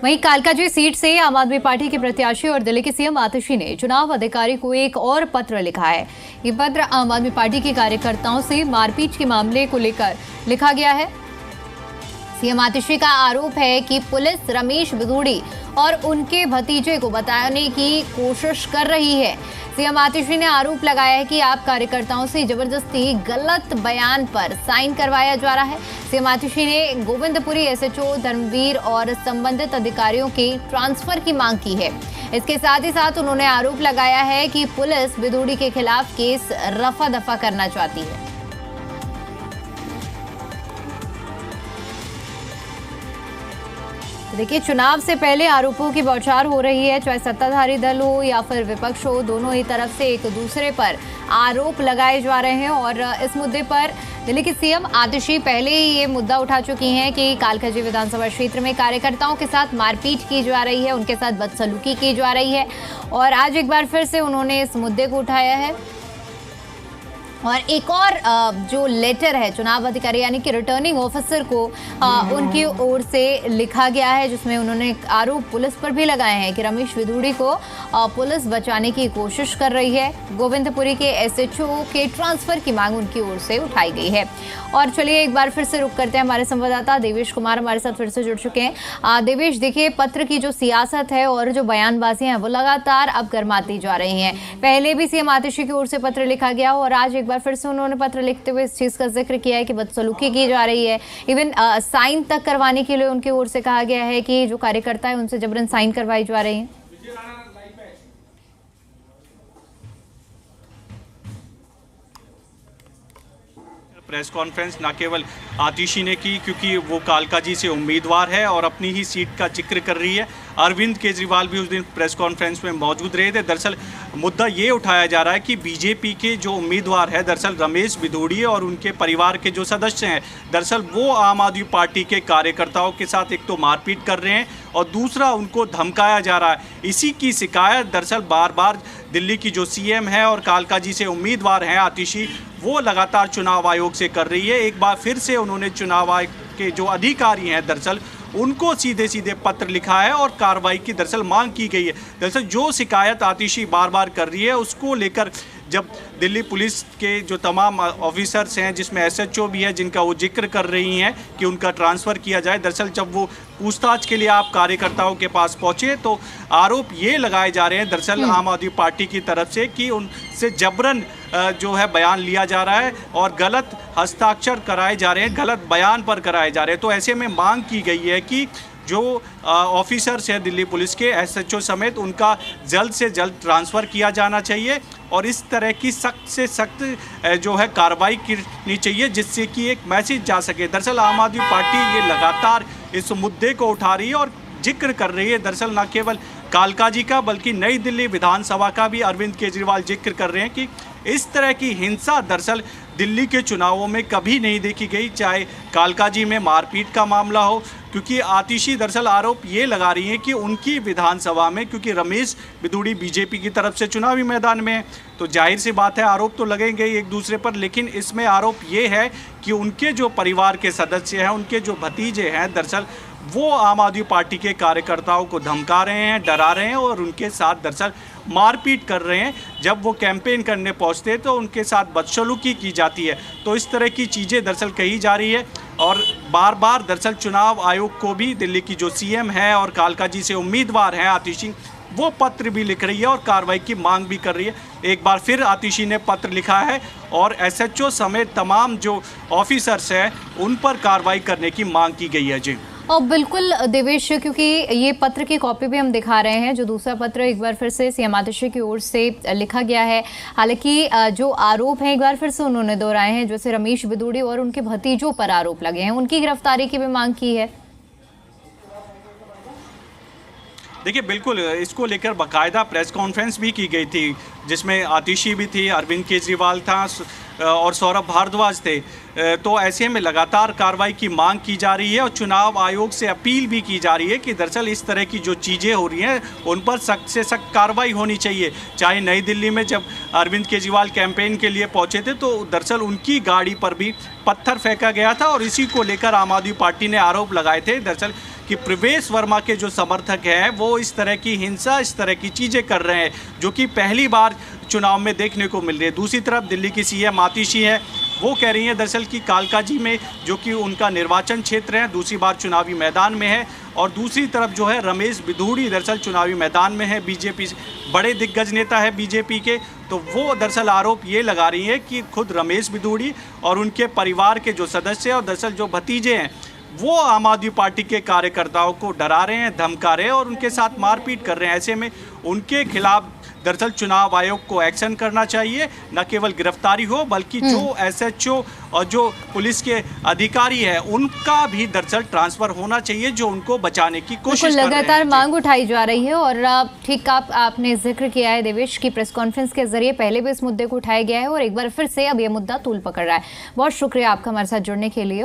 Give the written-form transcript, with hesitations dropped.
वहीं कालकाजी सीट से आम आदमी पार्टी के प्रत्याशी और दिल्ली के सीएम आतिशी ने चुनाव अधिकारी को एक और पत्र लिखा है। ये पत्र आम आदमी पार्टी के कार्यकर्ताओं से मारपीट के मामले को लेकर लिखा गया है। सीएम आतिशी का आरोप है कि पुलिस रमेश बिदूड़ी और उनके भतीजे को बताने की कोशिश कर रही है। सीएम आतिशी ने आरोप लगाया है कि आप कार्यकर्ताओं से जबरदस्ती गलत बयान पर साइन करवाया जा रहा है। सीएम आतिशी ने गोविंदपुरी एसएचओ धर्मवीर और संबंधित अधिकारियों के ट्रांसफर की मांग की है। इसके साथ ही साथ उन्होंने आरोप लगाया है कि पुलिस बिदूड़ी के खिलाफ केस रफा दफा करना चाहती है। देखिए, चुनाव से पहले आरोपों की बौछार हो रही है, चाहे सत्ताधारी दल हो या फिर विपक्ष हो, दोनों ही तरफ से एक दूसरे पर आरोप लगाए जा रहे हैं। और इस मुद्दे पर दिल्ली के सीएम आतिशी पहले ही ये मुद्दा उठा चुकी हैं कि कालकाजी विधानसभा क्षेत्र में कार्यकर्ताओं के साथ मारपीट की जा रही है, उनके साथ बदसलूकी की जा रही है। और आज एक बार फिर से उन्होंने इस मुद्दे को उठाया है। और एक और जो लेटर है चुनाव अधिकारी यानी कि रिटर्निंग ऑफिसर को उनकी ओर से लिखा गया है, जिसमें उन्होंने आरोप पुलिस पर भी लगाए हैं कि रमेश बिदूड़ी को पुलिस बचाने की कोशिश कर रही है। गोविंदपुरी के एसएचओ के ट्रांसफर की मांग उनकी ओर से उठाई गई है। और चलिए एक बार फिर से रुक करते हैं, हमारे संवाददाता देवेश कुमार हमारे साथ फिर से जुड़ चुके हैं। देवेश, देखिए, पत्र की जो सियासत है और जो बयानबाजियां हैं वो लगातार अब गर्माती जा रही हैं। पहले भी सीएम आतिशी की ओर से पत्र लिखा गया और आज एक बार फिर से उन्होंने पत्र लिखते हुए इस चीज का जिक्र किया है कि बदसलूकी की जा रही है। इवन साइन तक करवाने के लिए उनकी ओर से कहा गया है कि जो कार्यकर्ता है उनसे जबरन साइन करवाई जा रही है। प्रेस कॉन्फ्रेंस न केवल आतिशी ने की, क्योंकि वो कालकाजी से उम्मीदवार है और अपनी ही सीट का जिक्र कर रही है। अरविंद केजरीवाल भी उस दिन प्रेस कॉन्फ्रेंस में मौजूद रहे थे। दरअसल मुद्दा ये उठाया जा रहा है कि बीजेपी के जो उम्मीदवार है दरअसल रमेश बिदूड़ी और उनके परिवार के जो सदस्य हैं, दरअसल वो आम आदमी पार्टी के कार्यकर्ताओं के साथ एक तो मारपीट कर रहे हैं और दूसरा उनको धमकाया जा रहा है। इसी की शिकायत दरअसल बार बार दिल्ली की जो सीएम है और कालकाजी से उम्मीदवार हैं आतिशी, वो लगातार चुनाव आयोग से कर रही है। एक बार फिर से उन्होंने चुनाव आयोग के जो अधिकारी हैं दरअसल उनको सीधे सीधे पत्र लिखा है और कार्रवाई की दरअसल मांग की गई है। दरअसल जो शिकायत आतिशी बार बार कर रही है उसको लेकर जब दिल्ली पुलिस के जो तमाम ऑफिसर्स हैं, जिसमें एसएचओ भी है जिनका वो जिक्र कर रही हैं कि उनका ट्रांसफ़र किया जाए, दरअसल जब वो पूछताछ के लिए आप कार्यकर्ताओं के पास पहुंचे तो आरोप ये लगाए जा रहे हैं दरअसल आम आदमी पार्टी की तरफ से कि उनसे जबरन जो है बयान लिया जा रहा है और गलत हस्ताक्षर कराए जा रहे हैं, गलत बयान पर कराए जा रहे हैं। तो ऐसे में मांग की गई है कि जो ऑफिसर्स हैं दिल्ली पुलिस के एसएचओ समेत उनका जल्द से जल्द ट्रांसफ़र किया जाना चाहिए और इस तरह की सख्त से सख्त जो है कार्रवाई करनी चाहिए, जिससे कि एक मैसेज जा सके। दरअसल आम आदमी पार्टी ये लगातार इस मुद्दे को उठा रही है और जिक्र कर रही है। दरअसल न केवल कालकाजी का बल्कि नई दिल्ली विधानसभा का भी अरविंद केजरीवाल जिक्र कर रहे हैं कि इस तरह की हिंसा दरअसल दिल्ली के चुनावों में कभी नहीं देखी गई, चाहे कालकाजी में मारपीट का मामला हो। क्योंकि आतिशी दरअसल आरोप ये लगा रही हैं कि उनकी विधानसभा में, क्योंकि रमेश बिदूड़ी बीजेपी की तरफ से चुनावी मैदान में है, तो जाहिर सी बात है आरोप तो लगेंगे एक दूसरे पर, लेकिन इसमें आरोप ये है कि उनके जो परिवार के सदस्य हैं, उनके जो भतीजे हैं, दरअसल वो आम आदमी पार्टी के कार्यकर्ताओं को धमका रहे हैं, डरा रहे हैं और उनके साथ दरअसल मारपीट कर रहे हैं। जब वो कैंपेन करने पहुंचते हैं तो उनके साथ बदसलूकी की जाती है। तो इस तरह की चीज़ें दरअसल कही जा रही है और बार बार दरअसल चुनाव आयोग को भी दिल्ली की जो सीएम है और कालकाजी से उम्मीदवार हैं आतिशी, वो पत्र भी लिख रही है और कार्रवाई की मांग भी कर रही है। एक बार फिर आतिशी ने पत्र लिखा है और एसएचओ समेत तमाम जो ऑफिसर्स हैं उन पर कार्रवाई करने की मांग की गई है। जी और बिल्कुल देवेश, क्योंकि ये पत्र की कॉपी भी हम दिखा रहे हैं, जो दूसरा पत्र एक बार फिर से सीएम आतिशी की ओर से लिखा गया है। हालांकि जो आरोप हैं एक बार फिर से उन्होंने दोहराए हैं, जैसे रमेश बिदूड़ी और उनके भतीजों पर आरोप लगे हैं, उनकी गिरफ्तारी की भी मांग की है। देखिए, बिल्कुल इसको लेकर बाकायदा प्रेस कॉन्फ्रेंस भी की गई थी, जिसमें आतिशी भी थी, अरविंद केजरीवाल था, और सौरभ भारद्वाज थे। तो ऐसे में लगातार कार्रवाई की मांग की जा रही है और चुनाव आयोग से अपील भी की जा रही है कि दरअसल इस तरह की जो चीज़ें हो रही हैं उन पर सख्त से सख्त कार्रवाई होनी चाहिए। चाहे नई दिल्ली में जब अरविंद केजरीवाल कैंपेन के लिए पहुंचे थे तो दरअसल उनकी गाड़ी पर भी पत्थर फेंका गया था और इसी को लेकर आम आदमी पार्टी ने आरोप लगाए थे दरअसल कि प्रवेश वर्मा के जो समर्थक हैं वो इस तरह की हिंसा, इस तरह की चीज़ें कर रहे हैं जो कि पहली बार चुनाव में देखने को मिल रही है। दूसरी तरफ दिल्ली की सीएम आतिशी हैं, वो कह रही हैं दरअसल कि कालकाजी में जो कि उनका निर्वाचन क्षेत्र है दूसरी बार चुनावी मैदान में है, और दूसरी तरफ जो है रमेश बिधूड़ी दरअसल चुनावी मैदान में है, बीजेपी बड़े दिग्गज नेता है बीजेपी के। तो वो दरअसल आरोप ये लगा रही है कि खुद रमेश बिधूड़ी और उनके परिवार के जो सदस्य और दरअसल जो भतीजे हैं वो आम आदमी पार्टी के कार्यकर्ताओं को डरा रहे हैं, धमका रहे हैं और उनके साथ मारपीट कर रहे हैं। ऐसे में उनके खिलाफ दरअसल चुनाव आयोग को एक्शन करना चाहिए, न केवल गिरफ्तारी हो बल्कि जो एसएचओ और जो पुलिस के अधिकारी हैं उनका भी दरअसल ट्रांसफर होना चाहिए जो उनको बचाने की कोशिश कर रहे हैं। लगातार मांग उठाई जा रही है और ठीक आपने जिक्र किया है देवेश की प्रेस कॉन्फ्रेंस के जरिए पहले भी इस मुद्दे को उठाया गया है और एक बार फिर से अब ये मुद्दा तूल पकड़ रहा है। बहुत शुक्रिया आपका हमारे साथ जुड़ने के लिए।